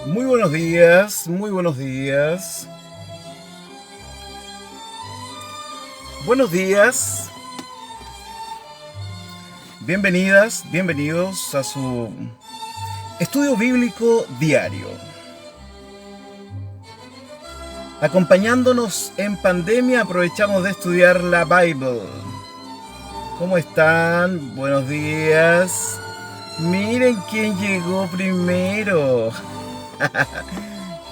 Muy buenos días, muy buenos días. Buenos días. Bienvenidas, bienvenidos a su estudio bíblico diario. Acompañándonos en pandemia, aprovechamos de estudiar la Bible. ¿Cómo están? Buenos días. Miren quién llegó primero.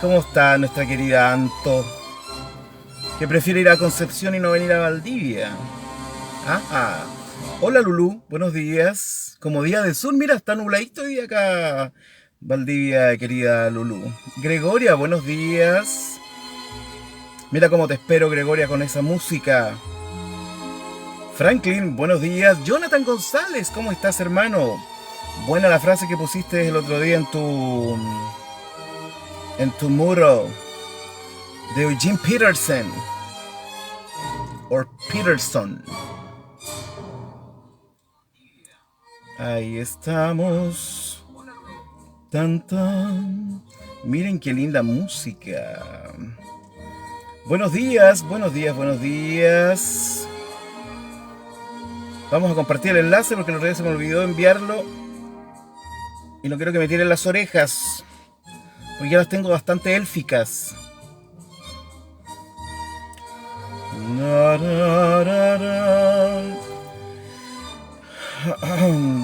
¿Cómo está nuestra querida Anto? Que prefiere ir a Concepción y no venir a Valdivia. Ajá. Hola Lulú, buenos días. Como día del sur, mira, está nubladito hoy día acá. Valdivia, querida Lulú. Gregoria, buenos días. Mira cómo te espero, Gregoria, con esa música. Franklin, buenos días. Jonathan González, ¿cómo estás, hermano? Buena la frase que pusiste el otro día en tu muro de Eugene Peterson. O Peterson. Ahí estamos. Tan, tan. Miren qué linda música. Buenos días, buenos días, buenos días. Vamos a compartir el enlace porque el otro día se me olvidó enviarlo. Y no quiero que me tiren las orejas. Porque ya las tengo bastante élficas.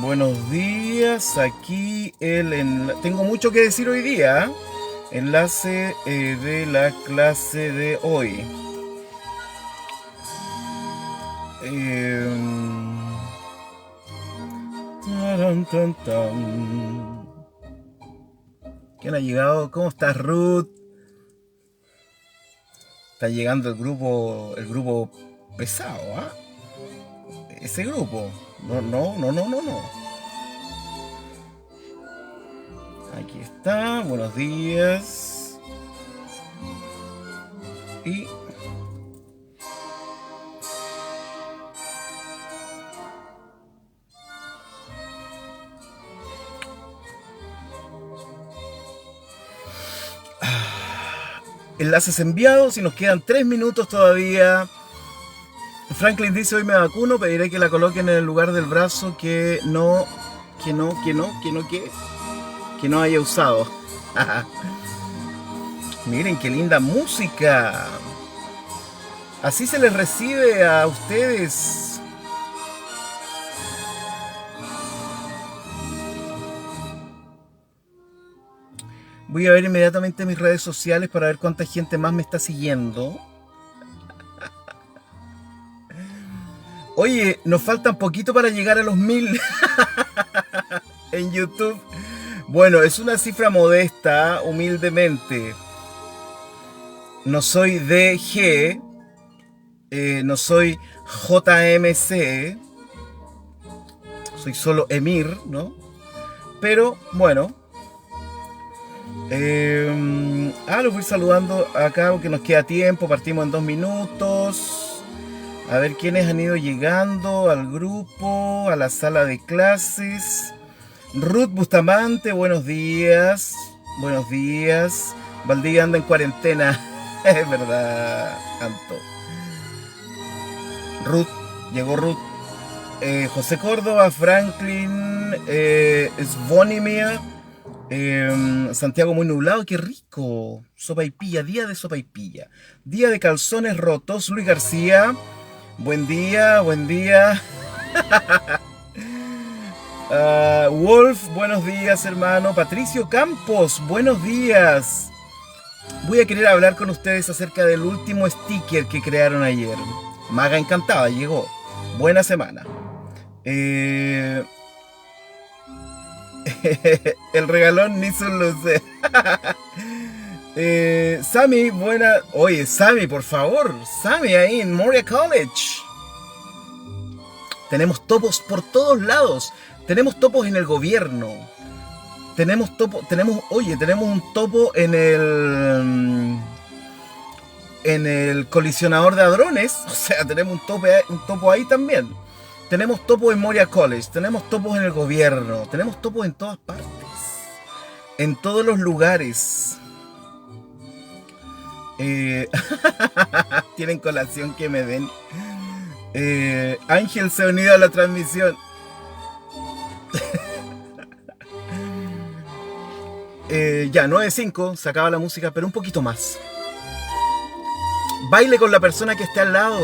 Buenos días, aquí tengo mucho que decir hoy día. Enlace de la clase de hoy. Taran, tan, tan. ¿Quién ha llegado? ¿Cómo estás, Ruth? Está llegando el grupo pesado, ¿ah? Ese grupo. No. Aquí está, buenos días. Y... enlaces enviados y nos quedan 3 minutos todavía. Franklin dice: hoy me vacuno, pediré que la coloquen en el lugar del brazo que no haya usado. Miren qué linda música. Así se les recibe a ustedes. Voy a ver inmediatamente mis redes sociales para ver cuánta gente más me está siguiendo. Oye, nos falta un poquito para llegar a los 1000 en YouTube. Bueno, es una cifra modesta, humildemente. No soy DG, no soy JMC, soy solo Emir, ¿no? Pero bueno. Los voy a ir saludando acá porque nos queda tiempo, partimos en 2 minutos. A ver quiénes han ido llegando al grupo, a la sala de clases. Ruth Bustamante, buenos días. Buenos días. Valdivia anda en cuarentena. Es verdad, Anto. Ruth, llegó Ruth. José Córdoba, Franklin, Svonimir. Santiago muy nublado, qué rico. Sopaipilla, día de sopaipilla. Día de calzones rotos. Luis García, buen día, buen día. Wolf, buenos días, hermano. Patricio Campos, buenos días. Voy a querer hablar con ustedes acerca del último sticker que crearon ayer. Maga encantada, llegó. Buena semana. El regalón ni su luce. Sammy, buena. Oye, Sammy, por favor. Sammy ahí en Moria College. Tenemos topos por todos lados. Tenemos topos en el gobierno. Tenemos un topo en el colisionador de hadrones. O sea, tenemos un topo ahí también. Tenemos topos en Moria College. Tenemos topos en el gobierno. Tenemos topos en todas partes. en todos los lugares. Eh, Tienen colación que me den. Ángel se ha unido a la transmisión. Ya, 9:05, se acaba la música, pero un poquito más. Baile con la persona que esté al lado.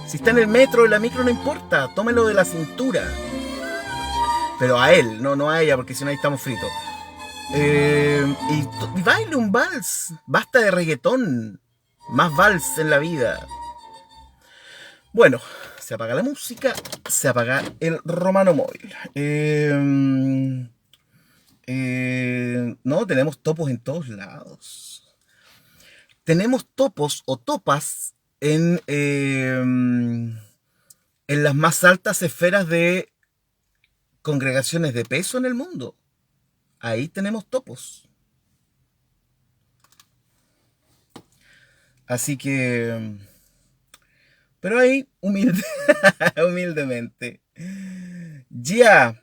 Si está en el metro o en la micro, no importa. Tómelo de la cintura. Pero a él, no a ella, porque si no ahí estamos fritos. Y baile un vals. Basta de reggaetón. Más vals en la vida. Bueno, se apaga la música, se apaga el Romano Móvil. No, tenemos topos en todos lados. Tenemos topos o topas en las más altas esferas de congregaciones de peso en el mundo. Ahí tenemos topos. Así que... Pero ahí, humildemente. Ya.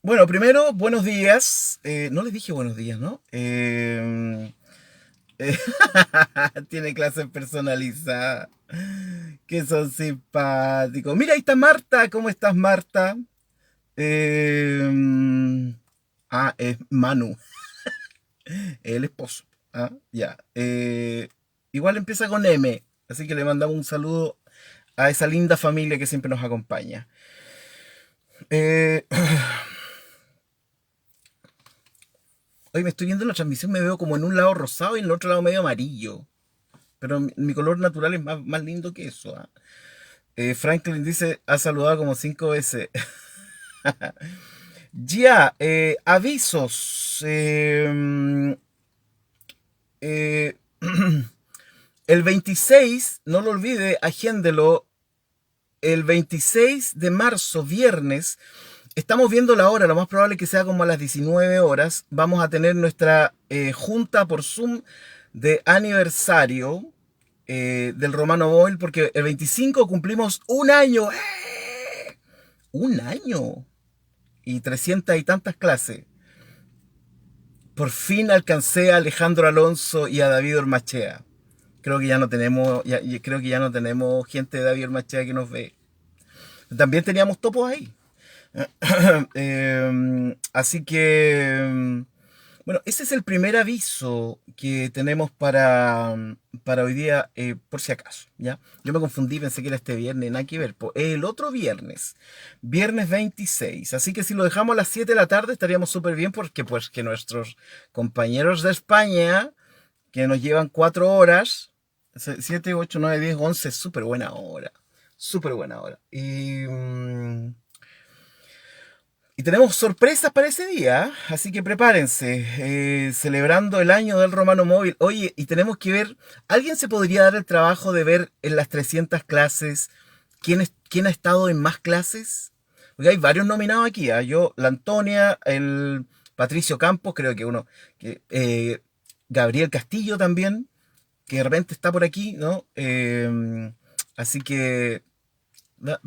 Bueno, primero, buenos días. No les dije buenos días, ¿no? Eh, Tiene clases personalizadas. Que son simpáticos. Mira, ahí está Marta. ¿Cómo estás, Marta? Es Manu, el esposo. Ah, ya. Igual empieza con M. Así que le mandamos un saludo a esa linda familia que siempre nos acompaña. Eh, Hoy me estoy viendo en la transmisión, me veo como en un lado rosado y en el otro lado medio amarillo. Pero mi color natural es más lindo que eso. ¿Ah? Franklin dice, ha saludado como 5 veces. Ya, avisos. Eh, el 26, no lo olvide, agéndelo. El 26 de marzo, viernes, estamos viendo la hora, lo más probable es que sea como a las 19 horas. Vamos a tener nuestra junta por Zoom de aniversario del Romano Móvil, porque el 25 cumplimos un año. ¡Eh! Un año. Y 300 y tantas clases. Por fin alcancé a Alejandro Alonso y a David Ormachea. Creo que ya no tenemos, creo que ya no tenemos gente de David Ormachea que nos ve. También teníamos topos ahí. Así que, bueno, ese es el primer aviso que tenemos para hoy día, por si acaso, ¿ya? Yo me confundí, pensé que era este viernes, nada que ver. El otro viernes, viernes 26. Así que si lo dejamos a las 7 de la tarde estaríamos súper bien porque pues que nuestros compañeros de España, que nos llevan 4 horas, 7, 8, 9, 10, 11, súper buena hora. Súper buena hora. Y tenemos sorpresas para ese día, así que prepárense, celebrando el año del Romano Móvil. Oye, y tenemos que ver, ¿alguien se podría dar el trabajo de ver en las 300 clases quién ha estado en más clases? Porque hay varios nominados aquí, ¿eh? Yo, la Antonia, el Patricio Campos, creo que uno, Gabriel Castillo también, que de repente está por aquí, ¿no? Así que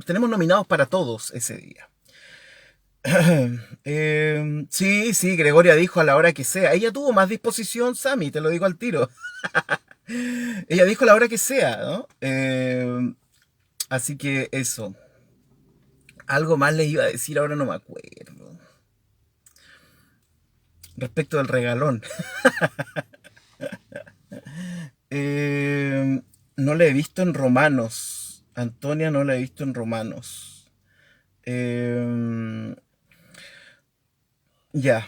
tenemos nominados para todos ese día. Sí, Gregoria dijo a la hora que sea. Ella tuvo más disposición, Sammy, te lo digo al tiro. Ella dijo a la hora que sea, ¿no? Así que eso. Algo más les iba a decir, ahora no me acuerdo. Respecto del regalón. No la he visto en Romanos. Antonia no la he visto en Romanos. Ya.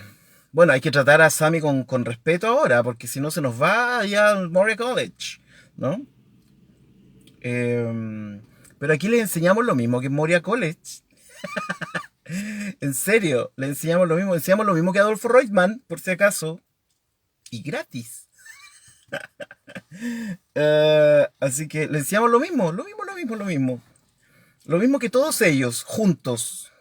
Bueno, hay que tratar a Sammy con respeto ahora, porque si no se nos va ya al Moria College, ¿no? Pero aquí le enseñamos lo mismo que en Moria College. En serio, le enseñamos lo mismo que Adolfo Reutemann, por si acaso. Y gratis. Así que le enseñamos lo mismo, lo mismo, lo mismo, lo mismo. Lo mismo que todos ellos, juntos.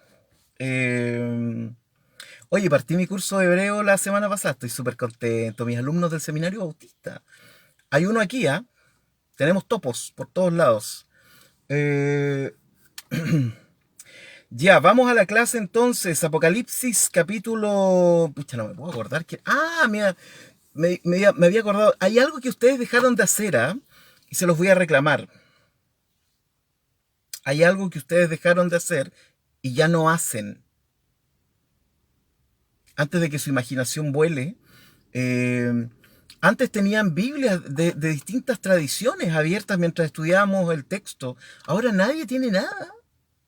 Oye, partí mi curso de hebreo la semana pasada, estoy súper contento. Mis alumnos del seminario bautista. Hay uno aquí, ¿ah? Tenemos topos por todos lados. Eh, Ya, vamos a la clase entonces. Apocalipsis capítulo... Pucha, no me puedo acordar que... Ah, mira, me había acordado. Hay algo que ustedes dejaron de hacer, ¿ah? Y se los voy a reclamar. Hay algo que ustedes dejaron de hacer y ya no hacen. Antes de que su imaginación vuele. eh, Antes tenían Biblias de distintas tradiciones abiertas mientras estudiábamos el texto. Ahora nadie tiene nada,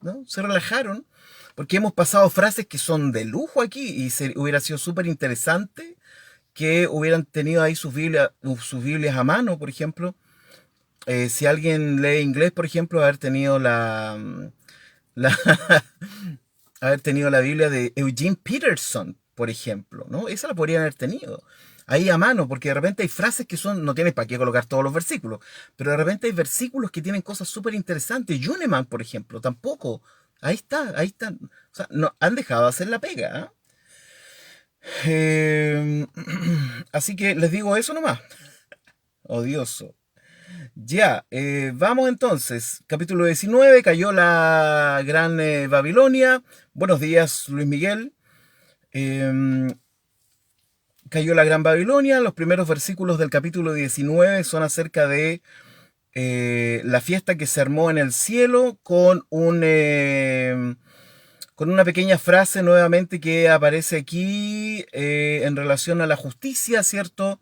¿no? Se relajaron porque hemos pasado frases que son de lujo aquí y hubiera sido súper interesante que hubieran tenido ahí sus Biblias a mano, por ejemplo. Si alguien lee inglés, por ejemplo, la, haber tenido la Biblia de Eugene Peterson, por ejemplo, ¿no? Esa la podrían haber tenido ahí a mano, porque de repente hay frases que son, no tienes para qué colocar todos los versículos, pero de repente hay versículos que tienen cosas súper interesantes. Juneman, por ejemplo, tampoco. Ahí está, ahí está. O sea, no, han dejado de hacer la pega. ¿Eh? Así que les digo eso nomás. Odioso. Ya, vamos entonces. Capítulo 19, cayó la gran Babilonia. Buenos días, Luis Miguel. Em, Cayó la gran Babilonia. Los primeros versículos del capítulo 19 son acerca de la fiesta que se armó en el cielo con una pequeña frase nuevamente que aparece aquí en relación a la justicia, ¿cierto?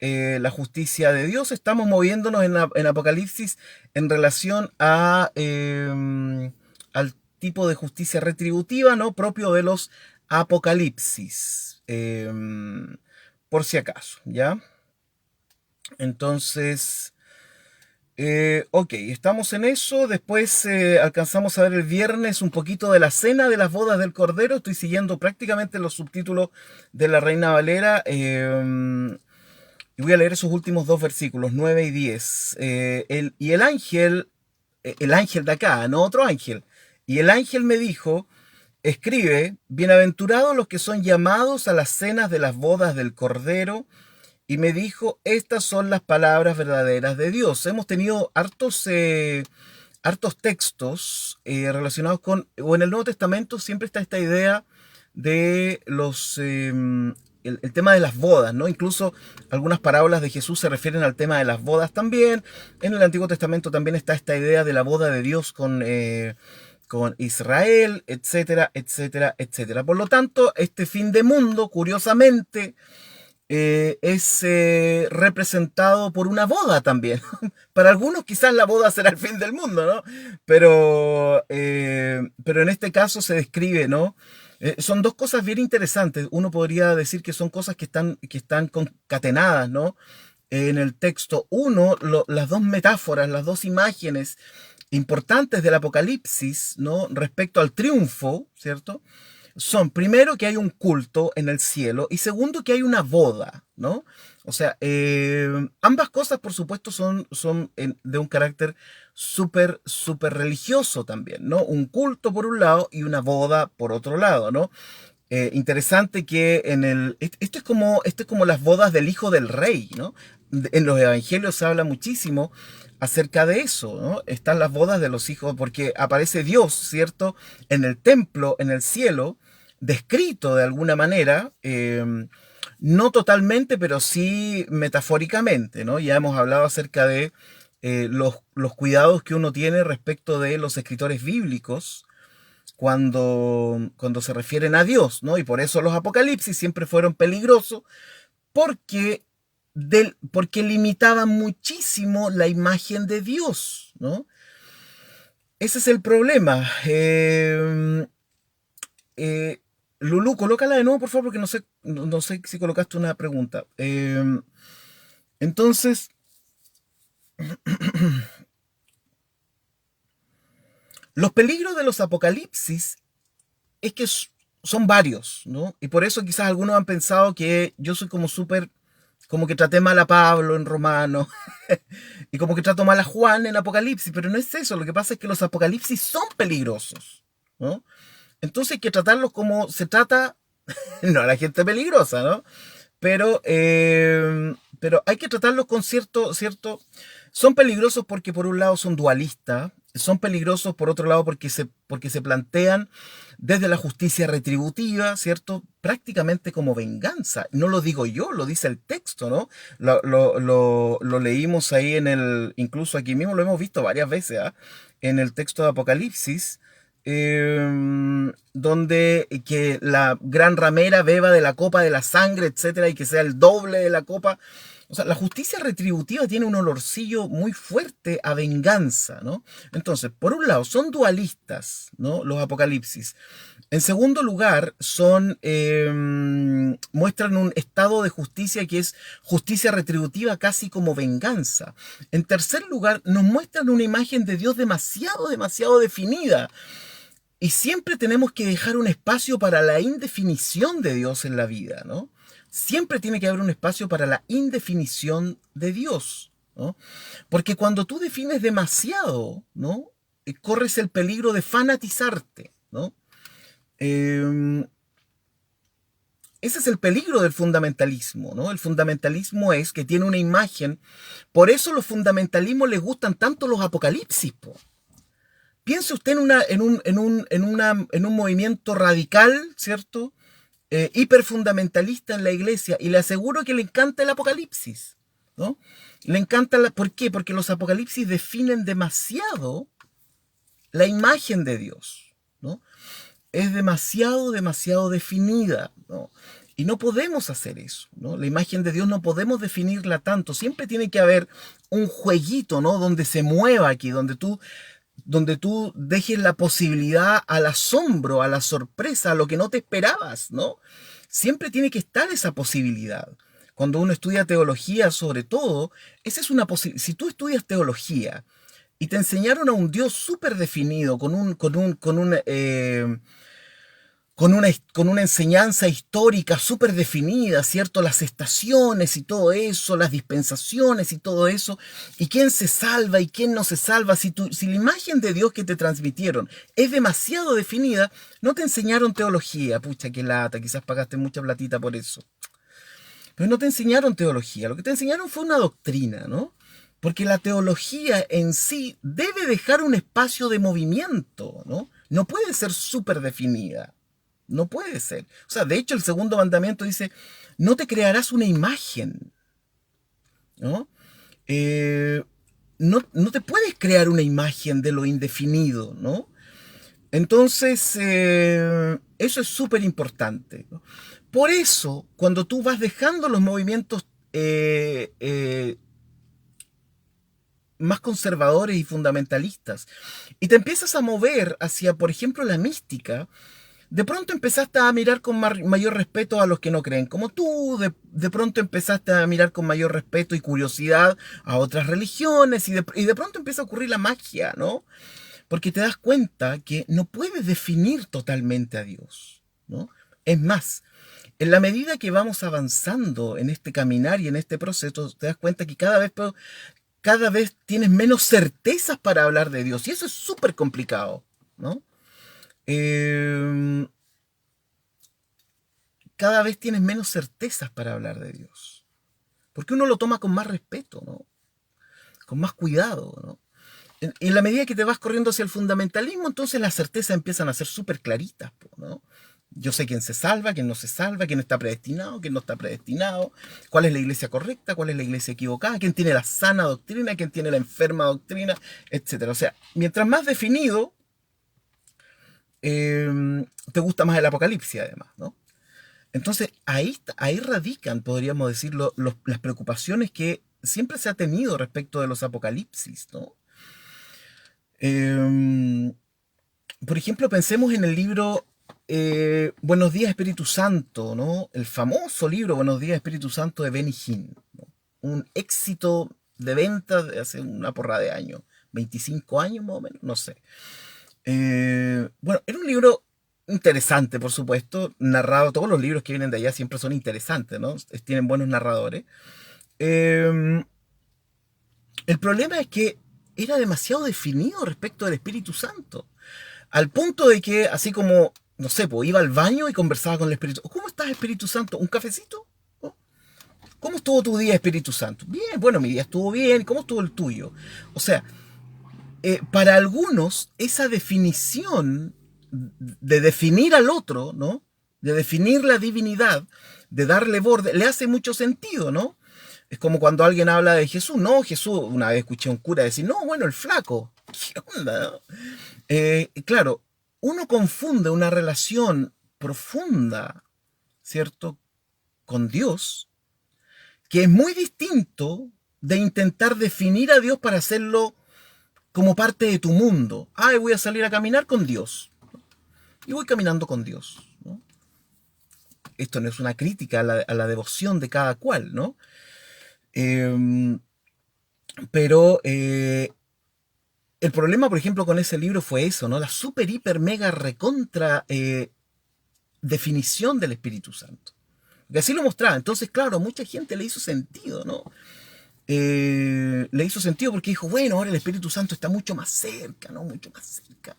La justicia de Dios. Estamos moviéndonos en Apocalipsis en relación al tipo de justicia retributiva, ¿no? Propio de los Apocalipsis. Por si acaso, ¿ya? Entonces, ok, estamos en eso. Después alcanzamos a ver el viernes un poquito de la cena de las bodas del Cordero. Estoy siguiendo prácticamente los subtítulos de la Reina Valera. Y voy a leer esos últimos dos versículos, 9 y 10. Y el ángel de acá, no otro ángel. Y el ángel me dijo, escribe, bienaventurados los que son llamados a las cenas de las bodas del Cordero. Y me dijo, estas son las palabras verdaderas de Dios. Hemos tenido hartos textos relacionados o en el Nuevo Testamento siempre está esta idea de el tema de las bodas, ¿no? Incluso algunas parábolas de Jesús se refieren al tema de las bodas también. En el Antiguo Testamento también está esta idea de la boda de Dios con Israel, etcétera, etcétera, etcétera. Por lo tanto, este fin de mundo, curiosamente, es representado por una boda también. Para algunos quizás la boda será el fin del mundo, ¿no? Pero en este caso se describe, ¿no? Son dos cosas bien interesantes. Uno podría decir que son cosas que están concatenadas, ¿no? En el texto. Uno, las dos metáforas, las dos imágenes importantes del Apocalipsis, ¿no? Respecto al triunfo, ¿cierto? Son, primero, que hay un culto en el cielo y segundo, que hay una boda, ¿no? O sea, ambas cosas, por supuesto, son de un carácter súper, súper religioso también, ¿no? Un culto por un lado y una boda por otro lado, ¿no? Interesante que esto es como las bodas del hijo del rey, ¿no? En los evangelios se habla muchísimo acerca de eso, ¿no? Están las bodas de los hijos, porque aparece Dios, ¿cierto? En el templo, en el cielo, descrito de alguna manera, no totalmente, pero sí metafóricamente, ¿no? Ya hemos hablado acerca de los cuidados que uno tiene respecto de los escritores bíblicos cuando se refieren a Dios, ¿no? Y por eso los apocalipsis siempre fueron peligrosos, porque, porque limitaban muchísimo la imagen de Dios, ¿no? Ese es el problema. Lulú, colócala de nuevo, por favor, porque no sé si colocaste una pregunta. Entonces, los peligros de los apocalipsis es que son varios, ¿no? Y por eso quizás algunos han pensado que yo soy como súper, como que traté mal a Pablo en Romano y como que trato mal a Juan en Apocalipsis, pero no es eso. Lo que pasa es que los apocalipsis son peligrosos, ¿no? Entonces hay que tratarlos como se trata, no a la gente peligrosa, ¿no? Pero hay que tratarlos con cierto... Son peligrosos porque por un lado son dualistas, son peligrosos por otro lado porque se plantean desde la justicia retributiva, ¿cierto? Prácticamente como venganza. No lo digo yo, lo dice el texto, ¿no? Lo leímos ahí incluso aquí mismo lo hemos visto varias veces, ¿ah? En el texto de Apocalipsis, donde que la gran ramera beba de la copa de la sangre, etcétera, y que sea el doble de la copa. O sea, la justicia retributiva tiene un olorcillo muy fuerte a venganza, ¿no? Entonces, por un lado, son dualistas, ¿no? Los apocalipsis. En segundo lugar, muestran un estado de justicia que es justicia retributiva casi como venganza. En tercer lugar, nos muestran una imagen de Dios demasiado, demasiado definida. Y siempre tenemos que dejar un espacio para la indefinición de Dios en la vida, ¿no? Siempre tiene que haber un espacio para la indefinición de Dios, ¿no? Porque cuando tú defines demasiado, ¿no? Corres el peligro de fanatizarte, ¿no? Ese es el peligro del fundamentalismo, ¿no? El fundamentalismo es que tiene una imagen. Por eso los fundamentalismos les gustan tanto los apocalipsis, po. Piense usted en un movimiento radical, ¿cierto? Hiperfundamentalista en la iglesia, y le aseguro que le encanta el apocalipsis, ¿no? Le encanta ¿por qué? Porque los apocalipsis definen demasiado la imagen de Dios, ¿no? Es demasiado, demasiado definida, ¿no? Y no podemos hacer eso, ¿no? La imagen de Dios no podemos definirla tanto. Siempre tiene que haber un jueguito, ¿no? Donde se mueva aquí, donde tú dejes la posibilidad al asombro, a la sorpresa, a lo que no te esperabas, ¿no? Siempre tiene que estar esa posibilidad. Cuando uno estudia teología, sobre todo, esa es una posibilidad. Si tú estudias teología y te enseñaron a un Dios súper definido, con una enseñanza histórica súper definida, ¿cierto? Las estaciones y todo eso, las dispensaciones y todo eso, y quién se salva y quién no se salva. Si la imagen de Dios que te transmitieron es demasiado definida, no te enseñaron teología. Pucha, qué lata, quizás pagaste mucha platita por eso. Pero no te enseñaron teología, lo que te enseñaron fue una doctrina, ¿no? Porque la teología en sí debe dejar un espacio de movimiento, ¿no? No puede ser súper definida. No puede ser. O sea, de hecho, el segundo mandamiento dice, no te crearás una imagen, ¿no? No te puedes crear una imagen de lo indefinido, ¿no? Entonces, eso es súper importante, ¿no? Por eso, cuando tú vas dejando los movimientos más conservadores y fundamentalistas y te empiezas a mover hacia, por ejemplo, la mística, de pronto empezaste a mirar con mayor respeto a los que no creen como tú, de pronto empezaste a mirar con mayor respeto y curiosidad a otras religiones, y de pronto empieza a ocurrir la magia, ¿no? Porque te das cuenta que no puedes definir totalmente a Dios, ¿no? Es más, en la medida que vamos avanzando en este caminar y en este proceso, te das cuenta que cada vez tienes menos certezas para hablar de Dios, y eso es súper complicado, ¿no? Cada vez tienes menos certezas para hablar de Dios. Porque uno lo toma con más respeto, ¿no? Con más cuidado, ¿no? En la medida que te vas corriendo hacia el fundamentalismo, entonces las certezas empiezan a ser súper claritas, ¿no? Yo sé quién se salva, quién no se salva, quién está predestinado, quién no está predestinado, cuál es la iglesia correcta, cuál es la iglesia equivocada, quién tiene la sana doctrina, quién tiene la enferma doctrina, etc. O sea, mientras más definido, te gusta más el apocalipsis, además, ¿no? Entonces, ahí radican, podríamos decirlo, las preocupaciones que siempre se ha tenido respecto de los apocalipsis, ¿no? Por ejemplo, pensemos en el libro Buenos días, Espíritu Santo, ¿no? El famoso libro Buenos días, Espíritu Santo de Benny Hinn, ¿no? Un éxito de venta de hace una porra de años, 25 años más o menos, no sé. Bueno, era un libro interesante, por supuesto, narrado. Todos los libros que vienen de allá siempre son interesantes, ¿no? Tienen buenos narradores. El problema es que era demasiado definido respecto del Espíritu Santo, al punto de que, así como, no sé, pues iba al baño y conversaba con el Espíritu. ¿Cómo estás, Espíritu Santo? ¿Un cafecito? ¿No? ¿Cómo estuvo tu día, Espíritu Santo? Bien, bueno, mi día estuvo bien. ¿Cómo estuvo el tuyo? O sea, para algunos esa definición de definir al otro, ¿no? De definir la divinidad, de darle borde, le hace mucho sentido, ¿no? Es como cuando alguien habla de Jesús. No, Jesús, una vez escuché a un cura decir, no, bueno, el flaco. ¿Qué onda? ¿No? Claro, uno confunde una relación profunda, ¿cierto?, con Dios, que es muy distinto de intentar definir a Dios para hacerlo como parte de tu mundo. Ay, voy a salir a caminar con Dios. Y voy caminando con Dios, ¿no? Esto no es una crítica a la devoción de cada cual, ¿no? Pero el problema, por ejemplo, con ese libro fue eso, ¿no? La super, hiper, mega, recontra definición del Espíritu Santo. Que así lo mostraba. Entonces, claro, a mucha gente le hizo sentido, ¿no? Le hizo sentido porque dijo, bueno, ahora el Espíritu Santo está mucho más cerca, ¿no? Mucho más cerca.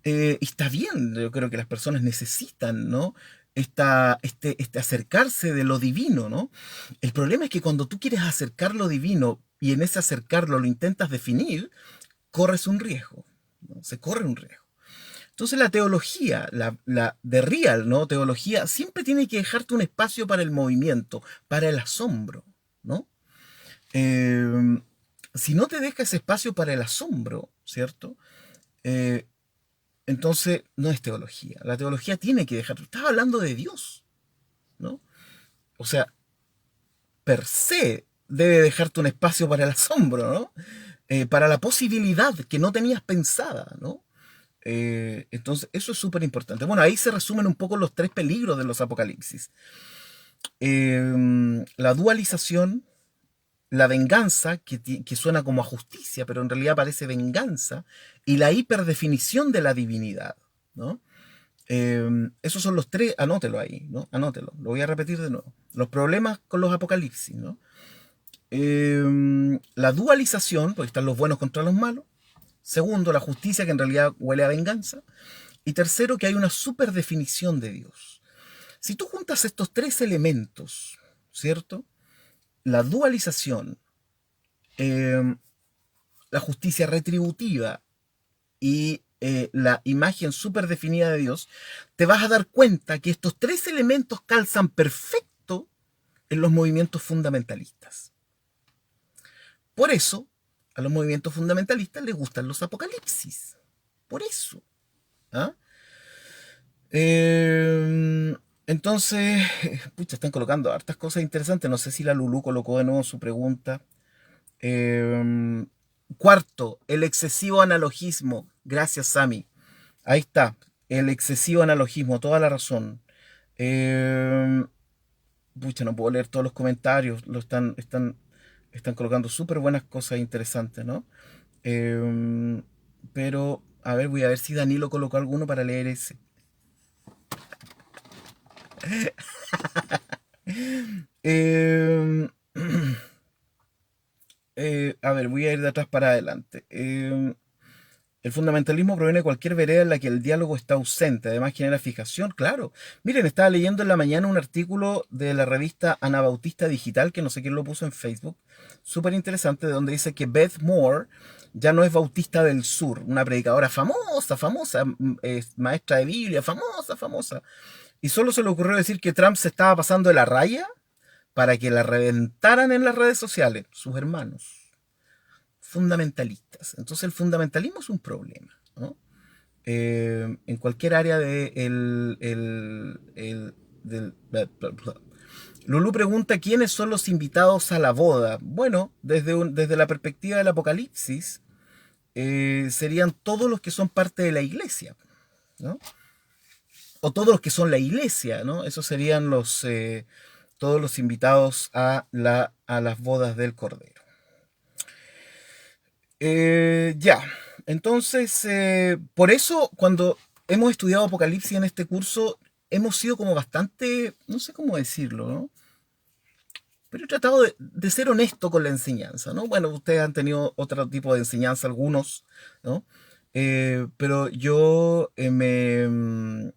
Y está bien, yo creo que las personas necesitan, ¿no? Este acercarse de lo divino, ¿no? El problema es que cuando tú quieres acercar lo divino y en ese acercarlo lo intentas definir, corres un riesgo, ¿no? Se corre un riesgo. Entonces la teología, la de real, ¿no? Teología siempre tiene que dejarte un espacio para el movimiento, para el asombro, ¿no? Si no te deja ese espacio para el asombro, ¿cierto? Entonces no es teología. La teología tiene que dejar. Estaba hablando de Dios, ¿no? O sea, per se debe dejarte un espacio para el asombro, ¿no? Para la posibilidad que no tenías pensada, ¿no? Entonces, eso es súper importante. Bueno, ahí se resumen un poco los tres peligros de los apocalipsis. La dualización, la venganza, que suena como a justicia, pero en realidad parece venganza, y la hiperdefinición de la divinidad, ¿no? Esos son los tres, anótelo ahí, ¿no? Anótelo, lo voy a repetir de nuevo. Los problemas con los apocalipsis, ¿no? La dualización, porque están los buenos contra los malos. Segundo, la justicia, que en realidad huele a venganza. Y tercero, que hay una superdefinición de Dios. Si tú juntas estos tres elementos, ¿cierto? La dualización, la justicia retributiva y la imagen superdefinida de Dios, te vas a dar cuenta que estos tres elementos calzan perfecto en los movimientos fundamentalistas. Por eso, a los movimientos fundamentalistas les gustan los apocalipsis. Por eso. ¿Ah? Entonces, pucha, están colocando hartas cosas interesantes. No sé si la Lulú colocó de nuevo su pregunta. Cuarto, el excesivo analogismo. Gracias, Sami. Ahí está. El excesivo analogismo, toda la razón. Pucha, no puedo leer todos los comentarios. Están colocando súper buenas cosas interesantes, ¿no? Pero, a ver, voy a ver si Danilo colocó alguno para leer ese. A ver, voy a ir de atrás para adelante. El fundamentalismo proviene de cualquier vereda en la que el diálogo está ausente, además genera fijación, claro. Miren, estaba leyendo en la mañana un artículo de la revista Anabautista Digital, que no sé quién lo puso en Facebook, súper interesante, de donde dice que Beth Moore ya no es bautista del sur, una predicadora famosa, maestra de Biblia, famosa. Y solo se le ocurrió decir que Trump se estaba pasando de la raya para que la reventaran en las redes sociales, sus hermanos fundamentalistas. Entonces el fundamentalismo es un problema, ¿no? En cualquier área Lulú pregunta quiénes son los invitados a la boda. Bueno, desde la perspectiva del Apocalipsis, serían todos los que son parte de la iglesia, ¿no? O todos los que son la iglesia, ¿no? Esos serían todos los invitados a las bodas del Cordero. Ya, entonces, por eso cuando hemos estudiado Apocalipsis en este curso, hemos sido como bastante, no sé cómo decirlo, ¿no? Pero he tratado de ser honesto con la enseñanza, ¿no? Bueno, ustedes han tenido otro tipo de enseñanza, algunos, ¿no? Pero yo me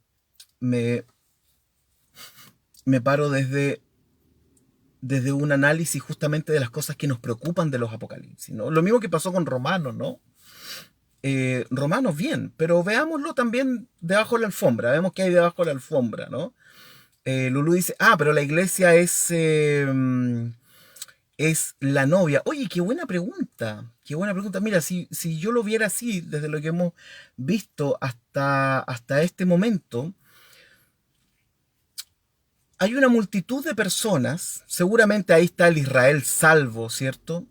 paro desde un análisis justamente de las cosas que nos preocupan de los apocalipsis, ¿no? Lo mismo que pasó con Romanos, ¿no? Romanos bien, pero veámoslo también debajo de la alfombra, vemos qué hay debajo de la alfombra, ¿no? Lulú dice, pero la iglesia es la novia. Oye, qué buena pregunta. Qué buena pregunta. Mira, si yo lo viera así, desde lo que hemos visto hasta este momento, hay una multitud de personas, seguramente ahí está el Israel salvo, ¿cierto?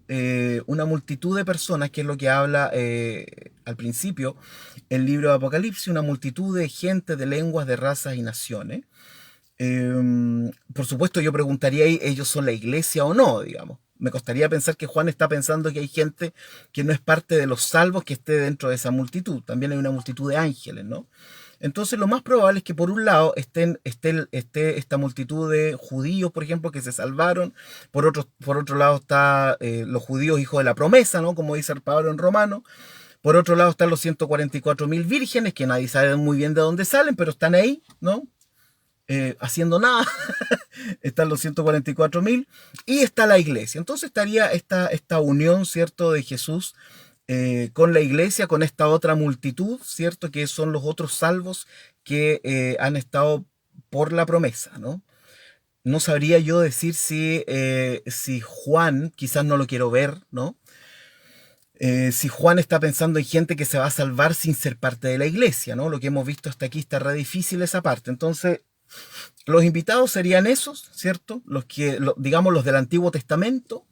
Una multitud de personas, que es lo que habla al principio el libro de Apocalipsis, una multitud de gente, de lenguas, de razas y naciones. Por supuesto, yo preguntaría ahí, ¿ellos son la iglesia o no? Digamos. Me costaría pensar que Juan está pensando que hay gente que no es parte de los salvos que esté dentro de esa multitud. También hay una multitud de ángeles, ¿no? Entonces lo más probable es que por un lado esté esta multitud de judíos, por ejemplo, que se salvaron. Por otro lado está los judíos hijos de la promesa, ¿no? Como dice Pablo en Romano. Por otro lado están los 144.000 vírgenes, que nadie sabe muy bien de dónde salen, pero están ahí, ¿no? Haciendo nada. Están los 144.000 y está la iglesia. Entonces estaría esta unión, ¿cierto?, de Jesús con la iglesia, con esta otra multitud, ¿cierto?, que son los otros salvos que han estado por la promesa, ¿no? No sabría yo decir si Juan, quizás no lo quiero ver, ¿no? Si Juan está pensando en gente que se va a salvar sin ser parte de la iglesia, ¿no? Lo que hemos visto hasta aquí está re difícil esa parte. Entonces, los invitados serían esos, ¿cierto? Digamos los del Antiguo Testamento.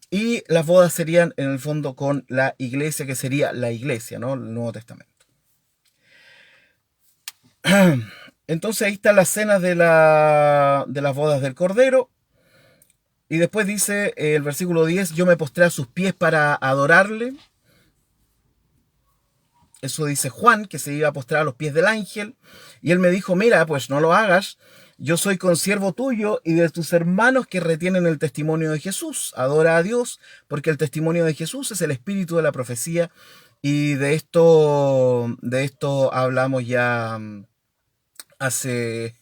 Y las bodas serían, en el fondo, con la iglesia, que sería la iglesia, ¿no? El Nuevo Testamento. Entonces ahí están las cenas de las bodas del Cordero. Y después dice el versículo 10, yo me postré a sus pies para adorarle. Eso dice Juan, que se iba a postrar a los pies del ángel. Y él me dijo, mira, pues no lo hagas. Yo soy consiervo tuyo y de tus hermanos que retienen el testimonio de Jesús. Adora a Dios, porque el testimonio de Jesús es el espíritu de la profecía. Y de esto hablamos ya hace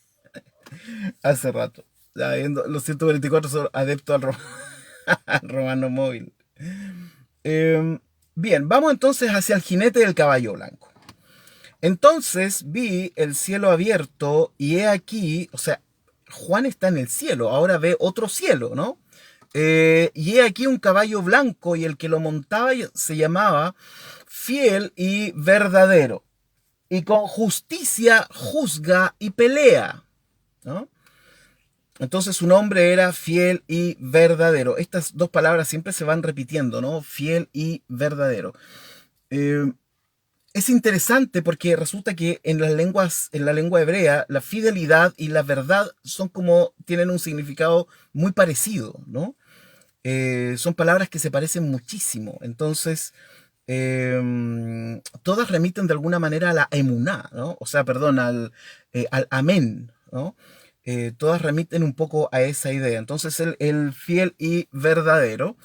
rato. Los 124 son adeptos al romano móvil. Bien, vamos entonces hacia el jinete del caballo blanco. Entonces vi el cielo abierto y he aquí, o sea, Juan está en el cielo, ahora ve otro cielo, ¿no? Y he aquí un caballo blanco y el que lo montaba se llamaba Fiel y Verdadero. Y con justicia juzga y pelea, ¿no? Entonces su nombre era Fiel y Verdadero. Estas dos palabras siempre se van repitiendo, ¿no? Fiel y verdadero. Es interesante porque resulta que en la lengua hebrea, la fidelidad y la verdad tienen un significado muy parecido, ¿no? Son palabras que se parecen muchísimo. Entonces, todas remiten de alguna manera a la emuná, ¿no? O sea, perdón, al amén, ¿no? Todas remiten un poco a esa idea. Entonces, el fiel y verdadero.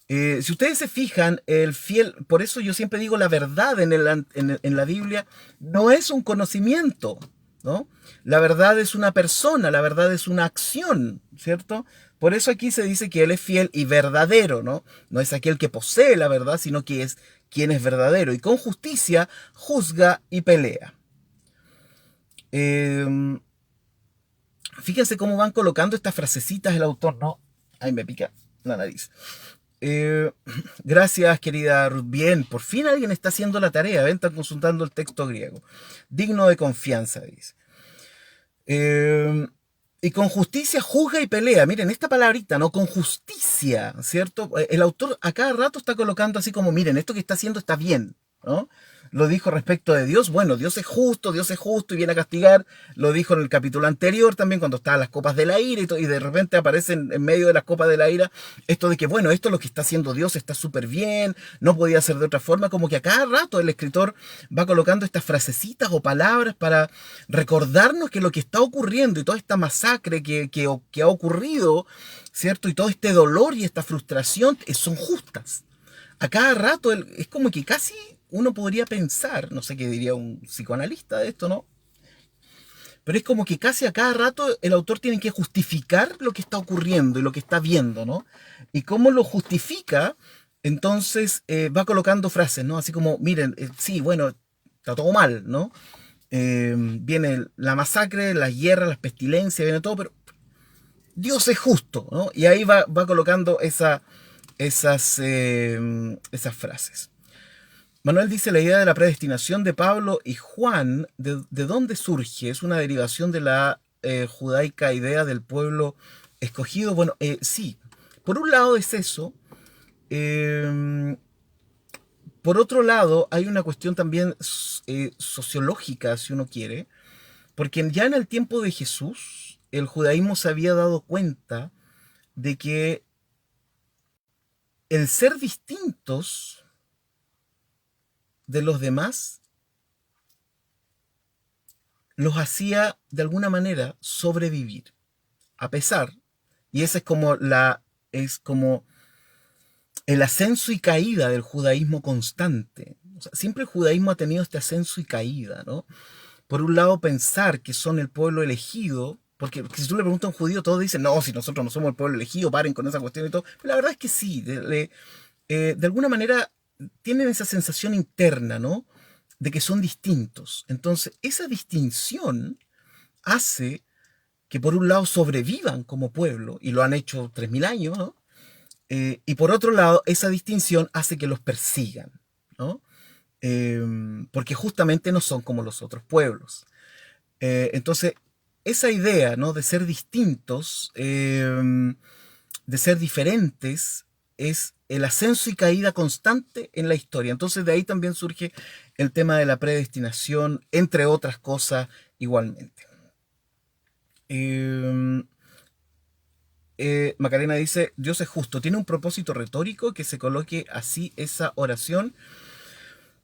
Si ustedes se fijan, el fiel, por eso yo siempre digo la verdad en la Biblia no es un conocimiento, ¿no? La verdad es una persona, la verdad es una acción, ¿cierto? Por eso aquí se dice que Él es fiel y verdadero, ¿no? No es aquel que posee la verdad, sino que es quien es verdadero. Y con justicia juzga y pelea. Fíjense cómo van colocando estas frasecitas el autor, ¿no? Ay, me pica la nariz. Gracias, querida Ruth. Bien, por fin alguien está haciendo la tarea. Ven, están consultando el texto griego. Digno de confianza, dice. Y con justicia juzga y pelea. Miren, esta palabrita, ¿no? Con justicia, ¿cierto? El autor a cada rato está colocando así como, miren, esto que está haciendo está bien, ¿no? Lo dijo respecto de Dios. Bueno, Dios es justo y viene a castigar. Lo dijo en el capítulo anterior también, cuando estaban las copas de la ira y de repente aparecen en medio de las copas de la ira esto de que, bueno, esto lo que está haciendo Dios está súper bien, no podía ser de otra forma. Como que a cada rato el escritor va colocando estas frasecitas o palabras para recordarnos que lo que está ocurriendo y toda esta masacre que ha ocurrido, ¿cierto? Y todo este dolor y esta frustración son justas. A cada rato es como que casi uno podría pensar, no sé qué diría un psicoanalista de esto, ¿no? Pero es como que casi a cada rato el autor tiene que justificar lo que está ocurriendo y lo que está viendo, ¿no? Y cómo lo justifica Entonces va colocando frases, ¿no? Así como, miren, sí, bueno, está todo mal, ¿no? Viene la masacre, las guerras, las pestilencias, viene todo, pero Dios es justo, ¿no? Y ahí va colocando esas frases. Manuel dice, la idea de la predestinación de Pablo y Juan, ¿de dónde surge? ¿Es una derivación de la judaica idea del pueblo escogido? Bueno, sí, por un lado es eso. Por otro lado, hay una cuestión también sociológica, si uno quiere, porque ya en el tiempo de Jesús, el judaísmo se había dado cuenta de que el ser distintos de los demás los hacía de alguna manera sobrevivir, a pesar, y ese es como el ascenso y caída del judaísmo constante. O sea, siempre el judaísmo ha tenido este ascenso y caída, ¿no? Por un lado, pensar que son el pueblo elegido, porque si tú le preguntas a un judío, todos dicen, no, si nosotros no somos el pueblo elegido, paren con esa cuestión y todo. Pero la verdad es que sí, de alguna manera tienen esa sensación interna, ¿no? De que son distintos. Entonces, esa distinción hace que por un lado sobrevivan como pueblo, y lo han hecho 3000 años, ¿no? Y por otro lado, esa distinción hace que los persigan, ¿no? Porque justamente no son como los otros pueblos. Entonces, esa idea, ¿no? De ser distintos, de ser diferentes, es el ascenso y caída constante en la historia. Entonces, de ahí también surge el tema de la predestinación, entre otras cosas, igualmente. Macarena dice, Dios es justo, tiene un propósito retórico que se coloque así esa oración.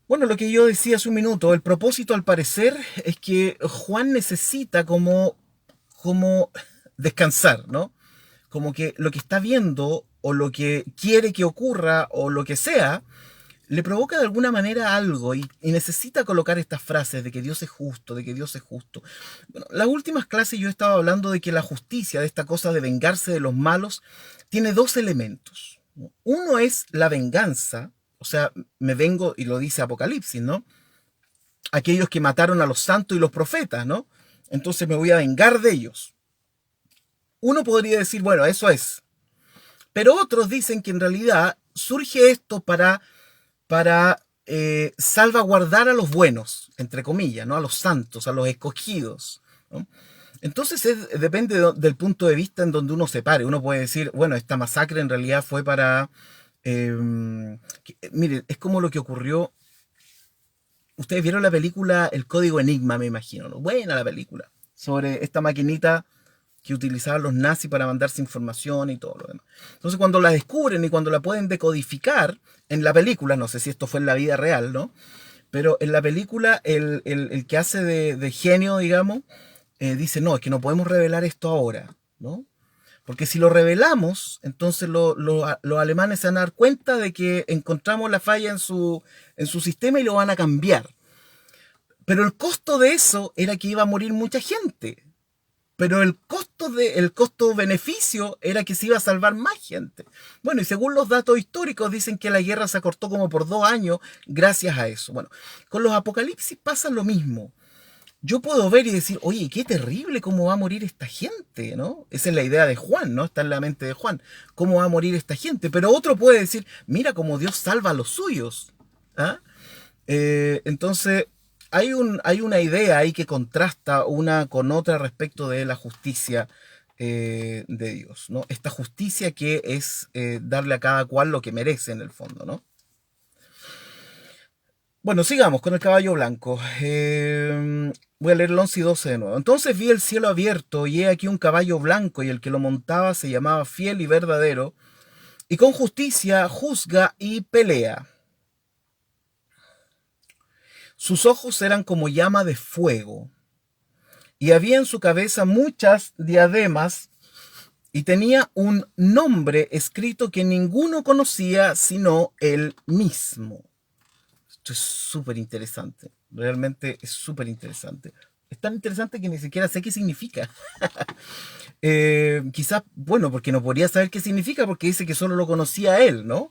Bueno, lo que yo decía hace un minuto, el propósito al parecer es que Juan necesita como descansar, ¿no? Como que lo que está viendo o lo que quiere que ocurra o lo que sea, le provoca de alguna manera algo y necesita colocar estas frases de que Dios es justo, de que Dios es justo. Bueno, las últimas clases yo estaba hablando de que la justicia, de esta cosa de vengarse de los malos, tiene dos elementos, ¿no? Uno es la venganza, o sea, me vengo, y lo dice Apocalipsis, ¿no? Aquellos que mataron a los santos y los profetas, ¿no? Entonces me voy a vengar de ellos. Uno podría decir, bueno, eso es. Pero otros dicen que en realidad surge esto para salvaguardar a los buenos, entre comillas, ¿no? A los santos, a los escogidos, ¿no? Entonces depende del punto de vista en donde uno se pare. Uno puede decir, bueno, esta masacre en realidad fue para... mire, es como lo que ocurrió... Ustedes vieron la película El Código Enigma, me imagino, ¿no? Buena la película, sobre esta maquinita que utilizaban los nazis para mandarse información y todo lo demás. Entonces, cuando la descubren y cuando la pueden decodificar en la película, no sé si esto fue en la vida real, ¿no? Pero en la película, el que hace de genio, digamos, dice, no, es que no podemos revelar esto ahora, ¿no? Porque si lo revelamos, entonces los alemanes se van a dar cuenta de que encontramos la falla en su sistema y lo van a cambiar. Pero el costo de eso era que iba a morir mucha gente. Pero el costo-beneficio era que se iba a salvar más gente. Bueno, y según los datos históricos dicen que la guerra se acortó como por 2 años gracias a eso. Bueno, con los apocalipsis pasa lo mismo. Yo puedo ver y decir, oye, qué terrible cómo va a morir esta gente, ¿no? Esa es la idea de Juan, ¿no? Está en la mente de Juan. ¿Cómo va a morir esta gente? Pero otro puede decir, mira cómo Dios salva a los suyos. ¿Ah? Entonces, hay una idea ahí que contrasta una con otra respecto de la justicia de Dios, ¿no? Esta justicia que es darle a cada cual lo que merece en el fondo, ¿no? Bueno, sigamos con el caballo blanco. Voy a leer el 11 y 12 de nuevo. Entonces vi el cielo abierto y he aquí un caballo blanco y el que lo montaba se llamaba Fiel y Verdadero y con justicia juzga y pelea. Sus ojos eran como llama de fuego, y había en su cabeza muchas diademas, y tenía un nombre escrito que ninguno conocía sino él mismo. Esto es súper interesante, realmente es súper interesante. Es tan interesante que ni siquiera sé qué significa. Quizás, bueno, porque no podría saber qué significa, porque dice que solo lo conocía él, ¿no?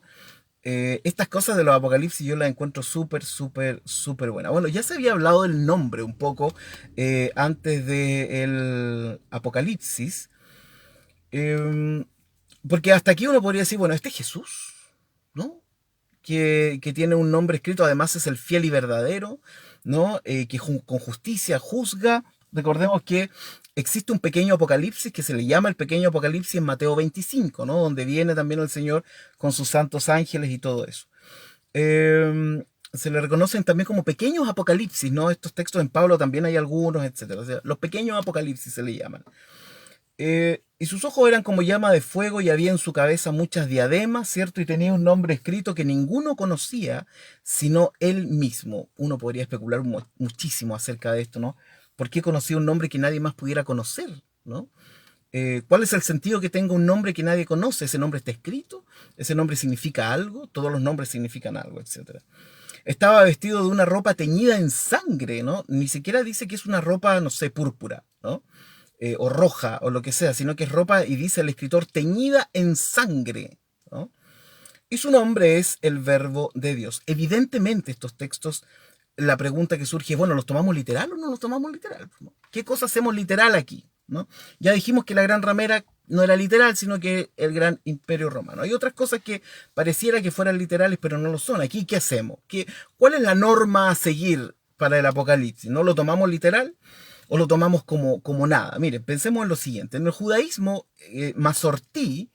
Estas cosas de los apocalipsis yo las encuentro súper, súper, súper buenas. Bueno, ya se había hablado del nombre un poco antes del apocalipsis. em, Porque hasta aquí uno podría decir, bueno, este es Jesús, ¿no? Que tiene un nombre escrito, además es el fiel y verdadero, ¿no? Que con justicia juzga. Recordemos que existe un pequeño apocalipsis que se le llama el pequeño apocalipsis en Mateo 25, ¿no? Donde viene también el Señor con sus santos ángeles y todo eso. Se le reconocen también como pequeños apocalipsis, ¿no? Estos textos en Pablo también hay algunos, etcétera. O sea, los pequeños apocalipsis se le llaman. Y sus ojos eran como llama de fuego y había en su cabeza muchas diademas, ¿cierto? Y tenía un nombre escrito que ninguno conocía, sino él mismo. Uno podría especular muchísimo acerca de esto, ¿no? ¿Por qué conocía un nombre que nadie más pudiera conocer, ¿no? ¿Cuál es el sentido que tenga un nombre que nadie conoce? ¿Ese nombre está escrito? ¿Ese nombre significa algo? Todos los nombres significan algo, etcétera. Estaba vestido de una ropa teñida en sangre, ¿no? Ni siquiera dice que es una ropa, no sé, púrpura, ¿no? O roja o lo que sea, sino que es ropa, y dice el escritor, teñida en sangre, ¿no? Y su nombre es el Verbo de Dios. Evidentemente estos textos, la pregunta que surge es, bueno, ¿los tomamos literal o no los tomamos literal? ¿No? ¿Qué cosa hacemos literal aquí? ¿No? Ya dijimos que la gran ramera no era literal, sino que el gran imperio romano. Hay otras cosas que pareciera que fueran literales, pero no lo son. Aquí, ¿qué hacemos? ¿Cuál es la norma a seguir para el Apocalipsis? ¿No lo tomamos literal o lo tomamos como nada? Miren, pensemos en lo siguiente. En el judaísmo mazortí,